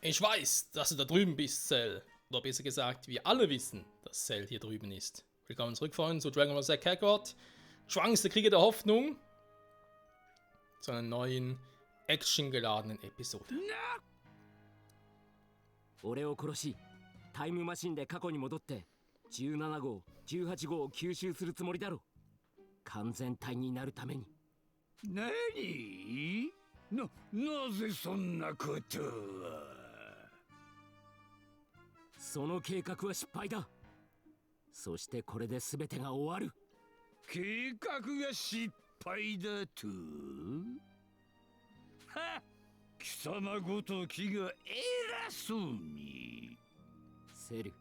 Ich weiß, dass du da drüben bist, Cell. Oder besser gesagt, wir alle wissen, dass Cell hier drüben ist. Willkommen zurück, Freunde, zu Dragon Ball Z Kakarot. Trunks, der Krieger der Hoffnung. Zu einer neuen, actiongeladenen Episode. 俺を殺し、タイムマシンで過去に戻って17号、18号を吸収するつもりだろ。完全体になるために。何？なぜそんなことは。その計画は失敗だ。そしてこれで全てが終わる。計画が失敗だと？はっ、貴様ごときが偉そうに。セル、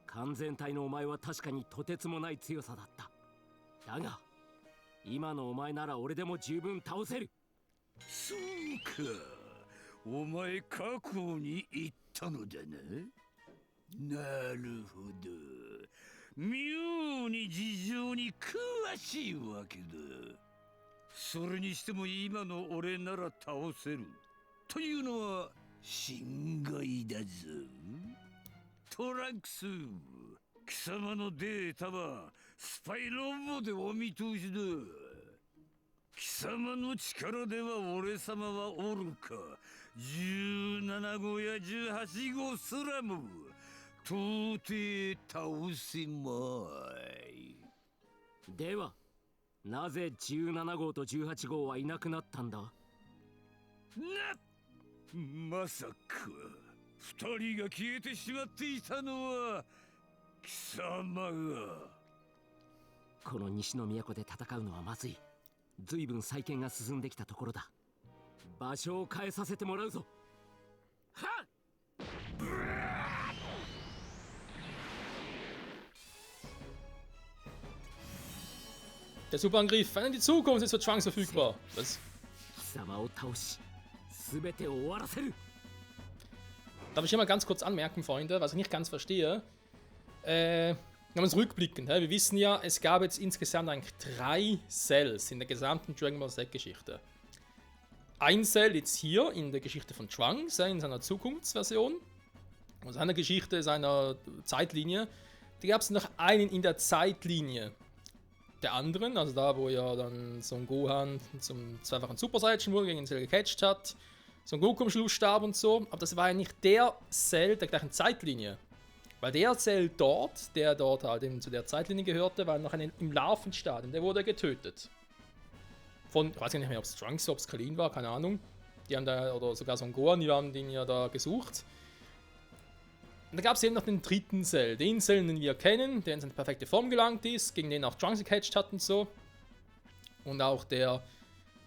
完全体のお前は確かにとてつもない強さだった。だが今のお前なら俺でも十分倒せる。そうか、お前過去に言ったのだな。なるほど、妙に事情に詳しいわけだ。それにしても今の俺なら倒せるというのは心外だぞ。トランクス、貴様のデータはスパイロボでお見通しだ。貴様の力では俺様はおるか、17号や18号すらも到底倒せまい。ではなぜ17号と18号はいなくなったんだ。まさか二人が消えてしまっていたのは貴様が。この西の都で戦うのはまずい。随分再建が進んできたところだ。場所を変えさせてもらうぞ。はっ！ Der Superangriff in die Zukunft ist für Trunks verfügbar. Was? 貴様を倒し、全てを終わらせる。 Darf ich hier mal ganz kurz anmerken, Freunde, was ich nicht ganz verstehe. Wir haben uns rückblickend. Wir wissen ja, es gab jetzt insgesamt eigentlich 3 Cells in der gesamten Dragon Ball Z-Geschichte. Ein Cell jetzt hier in der Geschichte von Trunks, in seiner Zukunftsversion. Und seiner Geschichte, seiner Zeitlinie. Da gab es noch einen in der Zeitlinie der anderen, also da, wo ja dann Son Gohan zum zweifachen Super Saiyan wurde, gegen Cell gecatcht hat. Son Goku am Schluss starb und so. Aber das war ja nicht der Cell der gleichen Zeitlinie. Weil der Cell dort, der dort halt eben zu der Zeitlinie gehörte, war noch im Larvenstadium. Der wurde getötet. Von, ich weiß gar nicht mehr, ob es Trunks, ob es Krillin war, keine Ahnung. Die haben da, oder sogar Son Gohan, die haben den ja da gesucht. Und da gab es eben noch den dritten Cell. Den Cell, den wir kennen, der in seine perfekte Form gelangt ist, gegen den auch Trunks gecatcht hat und so. Und auch der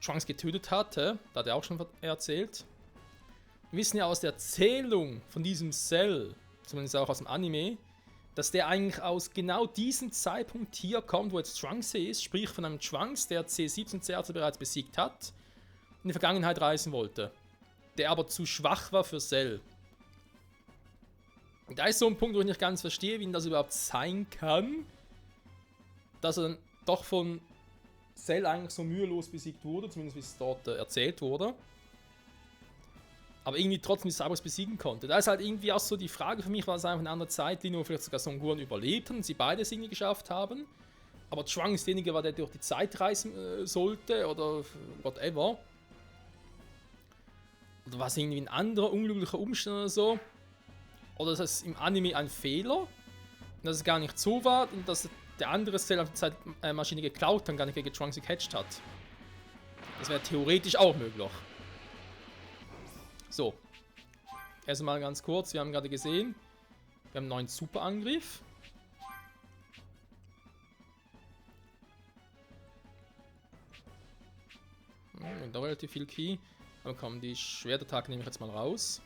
Trunks getötet hatte, da hat er auch schon erzählt. Wir wissen ja aus der Erzählung von diesem Cell, zumindest auch aus dem Anime, dass der eigentlich aus genau diesem Zeitpunkt hier kommt, wo jetzt Trunks ist, sprich von einem Trunks, der C17 Zerze bereits besiegt hat, in die Vergangenheit reisen wollte, der aber zu schwach war für Cell. Und da ist so ein Punkt, wo ich nicht ganz verstehe, wie das überhaupt sein kann, dass er dann doch von Cell eigentlich so mühelos besiegt wurde, zumindest wie es dort erzählt wurde. Aber irgendwie trotzdem die Cybers besiegen konnte. Da ist halt irgendwie auch so die Frage für mich, war es einfach eine andere Zeitlinie, wo vielleicht sogar Son Gohan überlebt hat und sie beide es irgendwie geschafft haben. Aber Trunks derjenige war, der durch die Zeit reisen sollte oder whatever. Oder war es irgendwie ein anderer unglücklicher Umstand oder so. Oder ist es im Anime ein Fehler, und dass es gar nicht so war und dass der andere Cell auf die Zeitmaschine geklaut und gar nicht gegen Trunks gecatcht hat. Das wäre theoretisch auch möglich. So. Erstmal ganz kurz, wir haben gerade gesehen, wir haben einen neuen Superangriff. Da relativ viel Key. Dann kommen die Schwertattacken, nehme ich jetzt mal raus.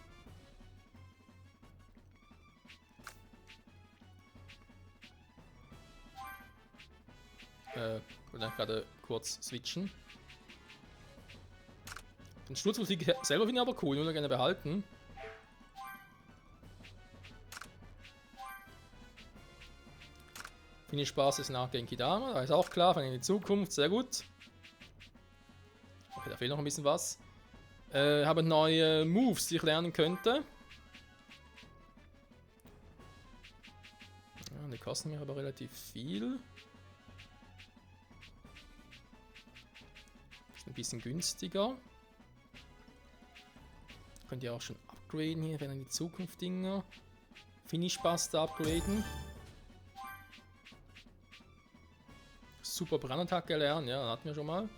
Ich will gerade kurz switchen. Den Sturzmusik selber finde ich aber cool, nur gerne behalten. Finish Spaß ist nach Genki Dama, da ist auch klar, von in die Zukunft, sehr gut. Okay, da fehlt noch ein bisschen was. Haben neue Moves, die ich lernen könnte. Ja, die kosten mir aber relativ viel. Ist ein bisschen günstiger. Könnt ihr auch schon upgraden hier, wenn dann die Zukunft-Dinger. Finish-Buster upgraden. Super Brandattacke lernen, ja, hatten wir schon mal.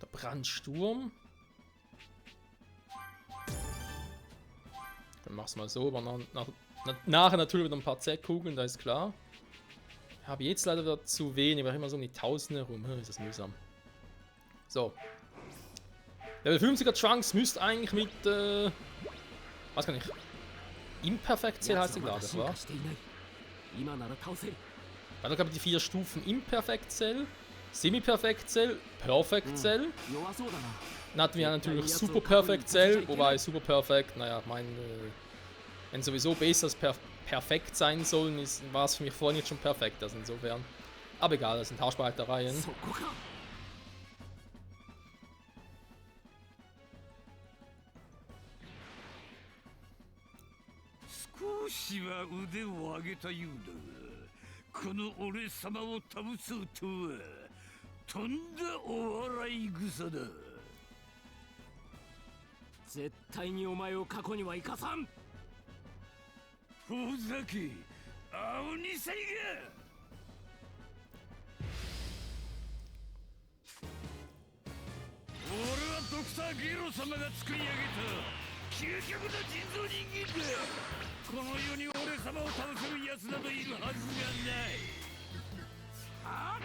Der Brandsturm. Dann mach's mal so, aber nachher natürlich wieder ein paar Z-Kugeln, da ist klar. Ich habe jetzt leider wieder zu wenig, weil ich immer so um die Tausende rum. Ist das mühsam. So. Level 50er Trunks müsste eigentlich mit, was kann ich? Imperfect Cell heißt der, glaube ich, wa? Weil da glaube ich die 4 Stufen Imperfect Cell, Semi-Perfect Cell, Perfect Cell. Dann hatten wir natürlich Super Perfect Cell, wobei Super Perfect, naja, wenn sowieso besser als perfekt sein sollen, war es für mich vorhin jetzt schon perfekt, also insofern. Aber egal, das sind Haarspaltereien. 少しは腕を上げたようだが、この俺様を倒そうとはとんだお笑い草だ。絶対にお前を過去には生かさん。ほざけ、青二歳が。俺はドクターゲロ様が作り上げた究極の人造人間だ。この世に俺様を倒せる奴などいるはずがない。はあ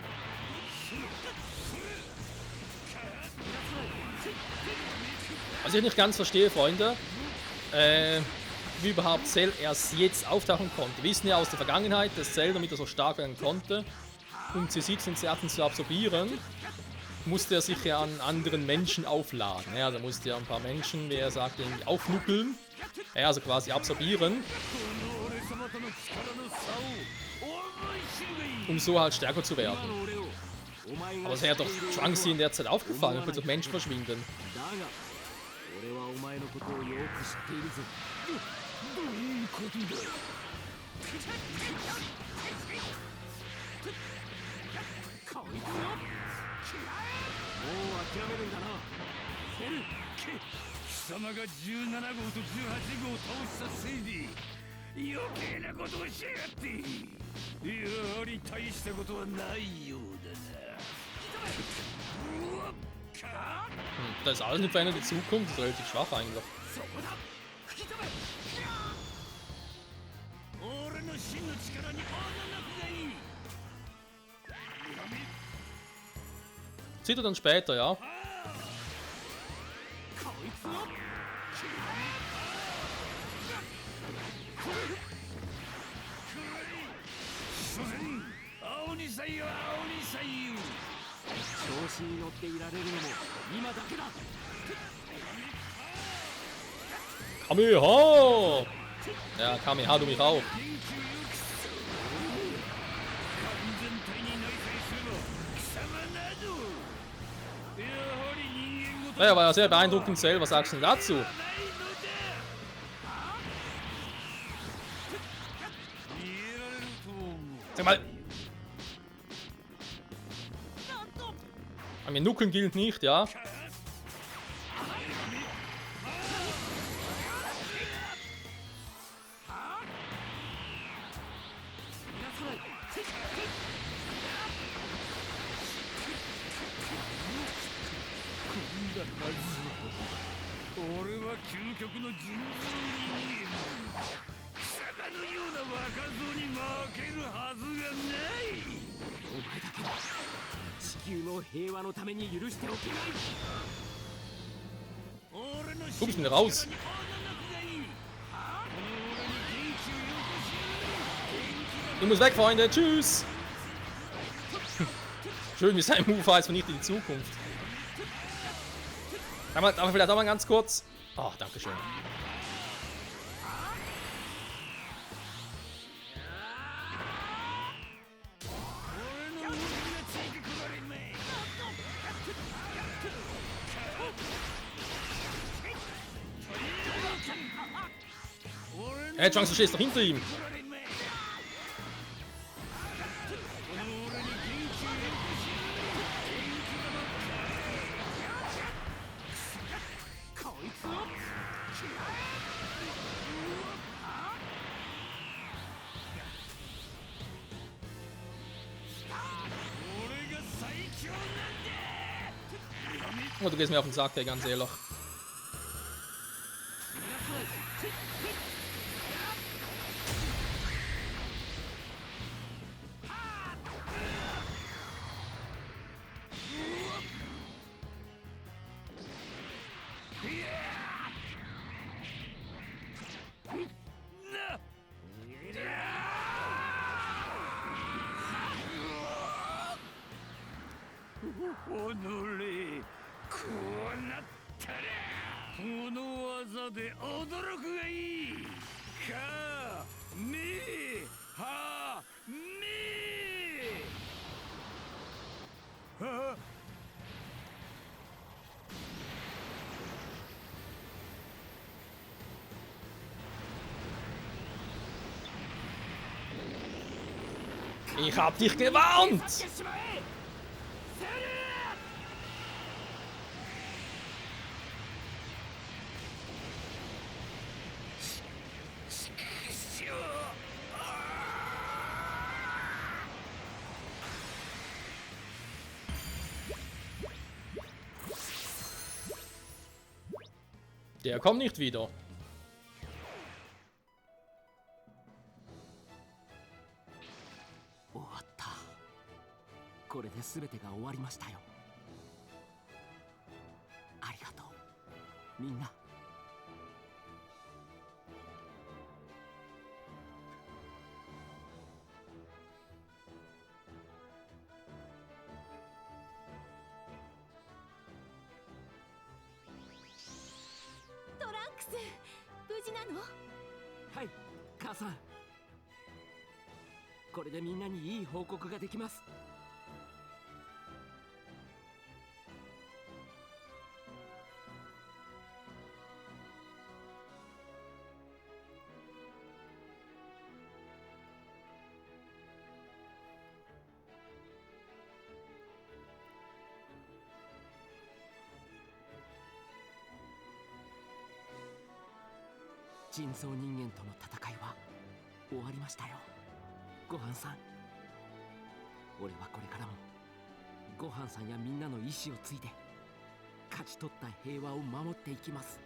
Was ich nicht ganz verstehe, Freunde, wie überhaupt Cell erst jetzt auftauchen konnte. Wir wissen ja aus der Vergangenheit, dass Cell, damit er so stark werden konnte, um C6 und C18 zu absorbieren, musste er sich ja an anderen Menschen aufladen. Ja, also musste er ein paar Menschen, wie er sagt, irgendwie aufnuckeln. Ja, also quasi absorbieren. Um so halt stärker zu werden. Aber es wäre doch Trunks in der Zeit aufgefallen, wenn plötzlich Menschen verschwinden. Das ist alles nicht verändert, die Zukunft ist relativ schwach eigentlich. Sieht er dann später, ja? Kameha! Ja, Kameha, du mich auch. Ja, war ja sehr beeindruckend, Cell. Was sagst du denn dazu? Sag mal. An mir nuckeln gilt nicht, ja? Du bist mir raus. Ich muss weg, Freunde. Tschüss. Schön, wie sein Move heißt, vernichtet die Zukunft. Aber vielleicht auch mal ganz kurz. Oh, danke schön. Trunks, du stehst doch hinter ihm. Oh, du gehst mir auf den Sack, ey, ganz ehrlich. Ich hab dich gewarnt! Der kommt nicht wieder. 終わった。これで全てが終わりましたよ。ありがとう、みんな。トランクス、無事なの？はい、母さん。これでみんなにいい報告ができます。人造人間との戦いは終わりましたよ、ごはんさん。俺はこれからもごはんさんやみんなの意志を継いで勝ち取った平和を守っていきます。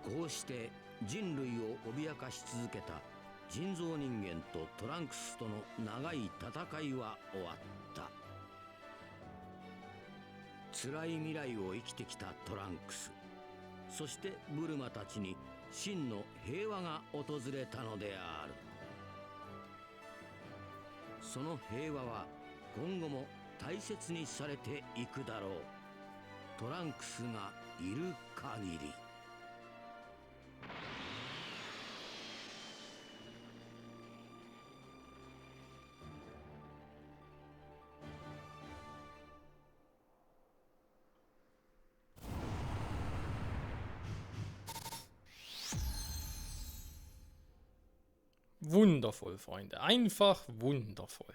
こうして人類を脅かし続けた人造人間とトランクスとの長い戦いは終わった。辛い未来を生きてきたトランクス、そしてブルマたちに真の平和が訪れたのである。その平和は今後も大切にされていくだろう。トランクスがいる限り。Wundervoll, Freunde. Einfach wundervoll.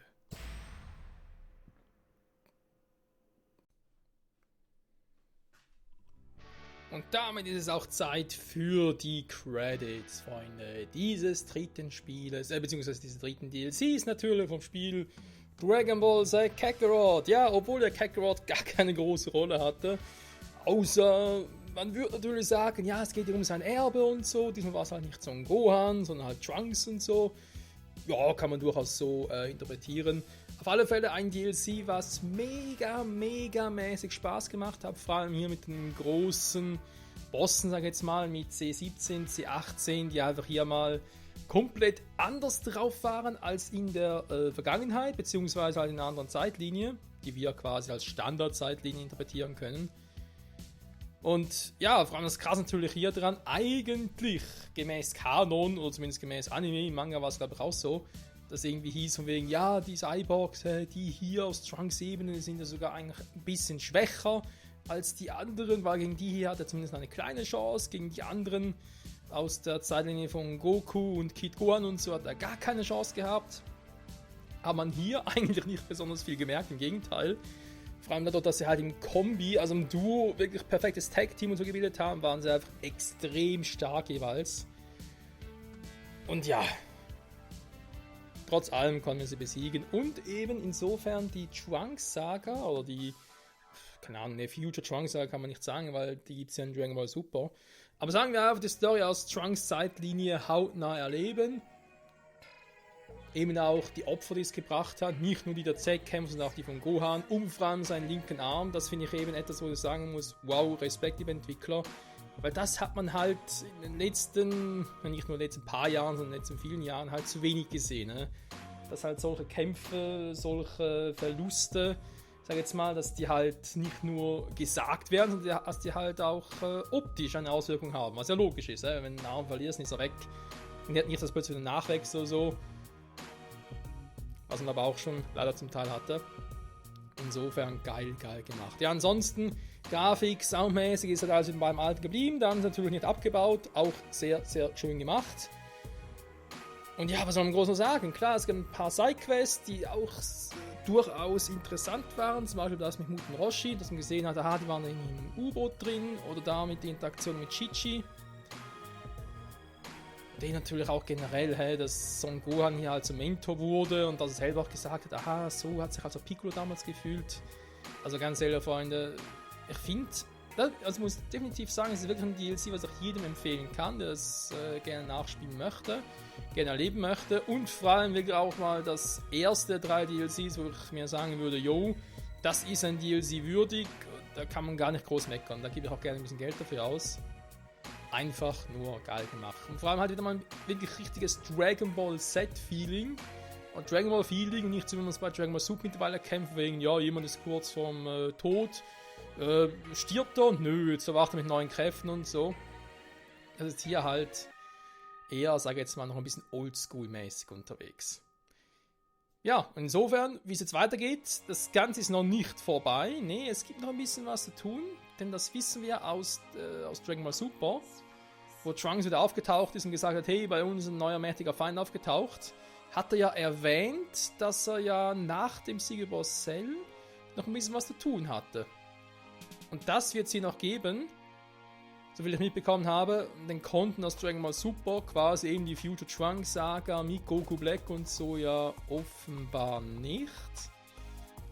Und damit ist es auch Zeit für die Credits, Freunde, dieses dritten Spieles, beziehungsweise dieses dritten DLCs natürlich vom Spiel Dragon Ball Z Kakarot. Ja, obwohl der Kakarot gar keine große Rolle hatte, außer man würde natürlich sagen, ja, es geht hier um sein Erbe und so. Diesmal war es halt nicht Son Gohan, sondern halt Trunks und so. Ja, kann man durchaus so interpretieren. Auf alle Fälle ein DLC, was mega mäßig Spaß gemacht hat. Vor allem hier mit den großen Bossen, sag ich jetzt mal, mit C17, C18, die einfach hier mal komplett anders drauf waren als in der Vergangenheit, beziehungsweise halt in einer anderen Zeitlinie, die wir quasi als Standardzeitlinie interpretieren können. Und ja, vor allem das krass natürlich hier dran, eigentlich gemäß Kanon, oder zumindest gemäß Anime, im Manga war es glaube ich auch so, dass irgendwie hieß von wegen, ja, die Cyborgs, die hier aus Trunks Ebene sind ja sogar eigentlich ein bisschen schwächer als die anderen, weil gegen die hier hat er zumindest eine kleine Chance. Gegen die anderen aus der Zeitlinie von Goku und Kid Gohan und so hat er gar keine Chance gehabt. Hat man hier eigentlich nicht besonders viel gemerkt, im Gegenteil. Vor allem dadurch, dass sie halt im Kombi, also im Duo, wirklich perfektes Tag-Team und so gebildet haben, waren sie einfach extrem stark jeweils. Und ja, trotz allem konnten wir sie besiegen. Und eben insofern die Trunks-Saga, oder die, keine Ahnung, ne, Future Trunks-Saga kann man nicht sagen, weil die gibt es ja in Dragon Ball Super. Aber sagen wir einfach, die Story aus Trunks Zeitlinie hautnah erleben. Eben auch die Opfer, die es gebracht hat, nicht nur die der Z-Kämpfer, sondern auch die von Gohan, vor allem seinen linken Arm. Das finde ich eben etwas, wo ich sagen muss, wow, Respekt, liebe Entwickler. Weil das hat man halt in den letzten, nicht nur in den letzten paar Jahren, sondern in den letzten vielen Jahren halt zu wenig gesehen. Ne? Dass halt solche Kämpfe, solche Verluste, ich sage jetzt mal, dass die halt nicht nur gesagt werden, sondern dass die halt auch optisch eine Auswirkung haben. Was ja logisch ist, wenn du einen Arm verlierst, ist er weg. Und er hat nicht das plötzlich einen Nachwächst oder so. Was man aber auch schon leider zum Teil hatte. Insofern geil gemacht. Ja, ansonsten, Grafik, soundmäßig ist halt also beim Alten geblieben. Da haben sie natürlich nicht abgebaut. Auch sehr, sehr schön gemacht. Und ja, was soll man groß noch sagen? Klar, es gibt ein paar Sidequests, die auch durchaus interessant waren. Zum Beispiel das mit Muten Roshi, dass man gesehen hat, aha, die waren in einem U-Boot drin. Oder da mit der Interaktion mit Chichi. Den natürlich auch generell, dass Son Gohan hier halt zum Mentor wurde und dass er selber auch gesagt hat, aha, so hat sich also Piccolo damals gefühlt. Also ganz ehrlich, Freunde, ich finde, also muss definitiv sagen, es ist wirklich ein DLC, was ich jedem empfehlen kann, der es gerne nachspielen möchte, gerne erleben möchte und vor allem wirklich auch mal das erste 3 DLCs, wo ich mir sagen würde, yo, das ist ein DLC würdig, da kann man gar nicht groß meckern, da gebe ich auch gerne ein bisschen Geld dafür aus. Einfach nur geil gemacht. Und vor allem halt wieder mal ein wirklich richtiges Dragon Ball Z-Feeling. Und Dragon Ball Feeling, nicht so wie man es bei Dragon Ball Super mittlerweile kämpft, wegen, ja, jemand ist kurz vorm Tod, stirbt er? Nö, jetzt erwacht er mit neuen Kräften und so. Das ist hier halt eher, sage ich jetzt mal, noch ein bisschen oldschool-mäßig unterwegs. Ja, insofern, wie es jetzt weitergeht, das Ganze ist noch nicht vorbei. Ne, es gibt noch ein bisschen was zu tun, denn das wissen wir aus Dragon Ball Super, wo Trunks wieder aufgetaucht ist und gesagt hat, hey, bei uns ist ein neuer mächtiger Feind aufgetaucht, hat er ja erwähnt, dass er ja nach dem Sieg über Cell noch ein bisschen was zu tun hatte. Und das wird es hier noch geben, so wie ich mitbekommen habe, den Konten aus Dragon Ball Super, quasi eben die Future Trunks Saga mit Goku Black und so ja offenbar nicht.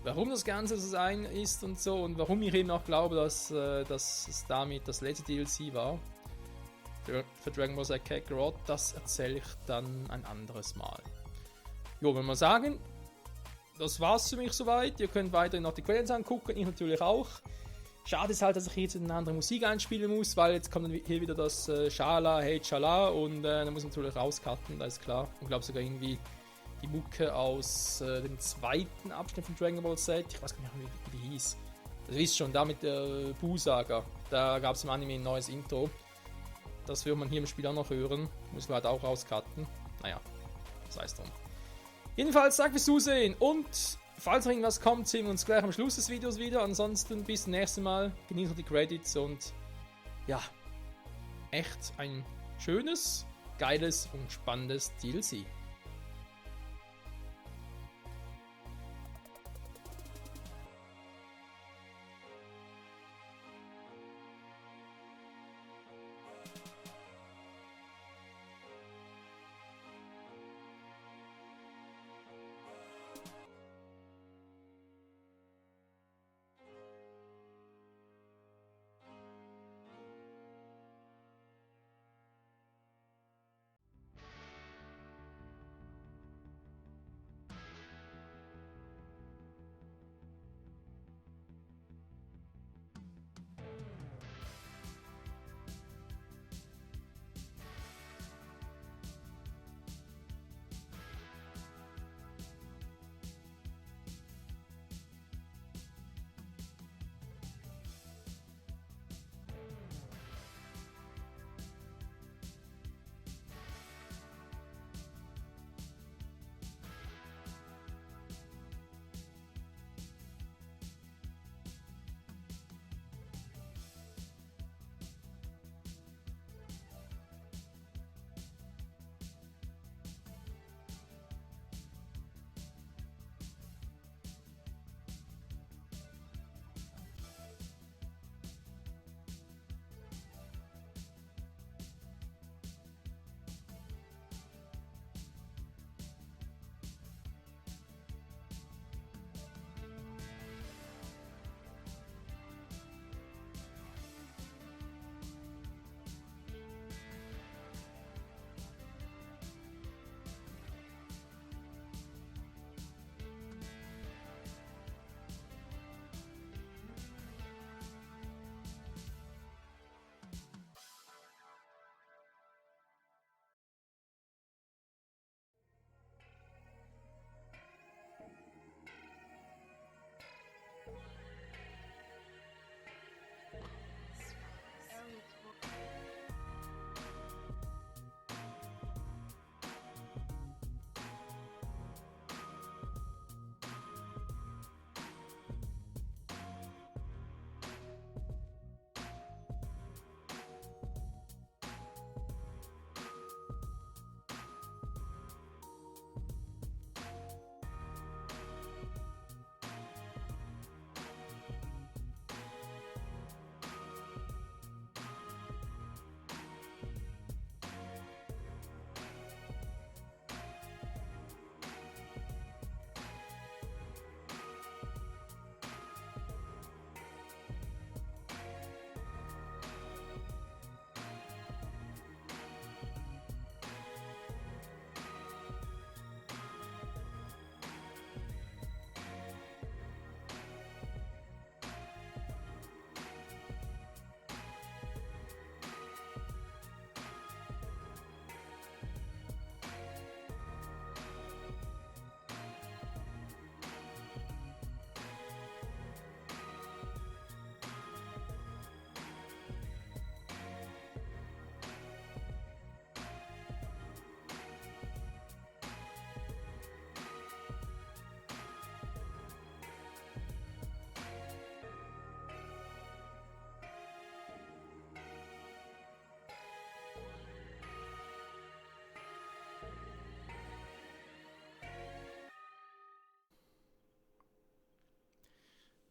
Warum das Ganze so sein ist und so und warum ich eben auch glaube, dass es damit das letzte DLC war für Dragon Ball Z Kakarot, das erzähle ich dann ein anderes Mal. Jo, wenn wir sagen, das war's für mich soweit. Ihr könnt weiterhin noch die Credits angucken, ich natürlich auch. Schade ist halt, dass ich jetzt eine andere Musik einspielen muss, weil jetzt kommt dann hier wieder das Schala, Hey Chala und dann muss ich natürlich rauscutten, da ist klar. Ich glaube sogar irgendwie die Mucke aus dem zweiten Abschnitt von Dragon Ball Z, ich weiß gar nicht mehr, wie die hieß. Das wisst schon, da mit der Buu-Saga, da gab es im Anime ein neues Intro. Das wird man hier im Spiel auch noch hören, muss man halt auch rauscutten. Naja, sei es drum. Jedenfalls, danke fürs Zusehen und falls noch irgendwas kommt, sehen wir uns gleich am Schluss des Videos wieder. Ansonsten bis zum nächsten Mal, genießt die Credits und ja, echt ein schönes, geiles und spannendes DLC.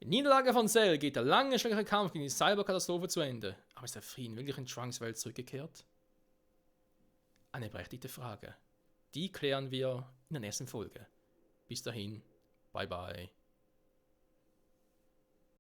Niederlage von Cell geht der lange, schreckliche Kampf gegen die Cyberkatastrophe zu Ende. Aber ist der Frieden wirklich in Trunks Welt zurückgekehrt? Eine berechtigte Frage. Die klären wir in der nächsten Folge. Bis dahin, bye bye.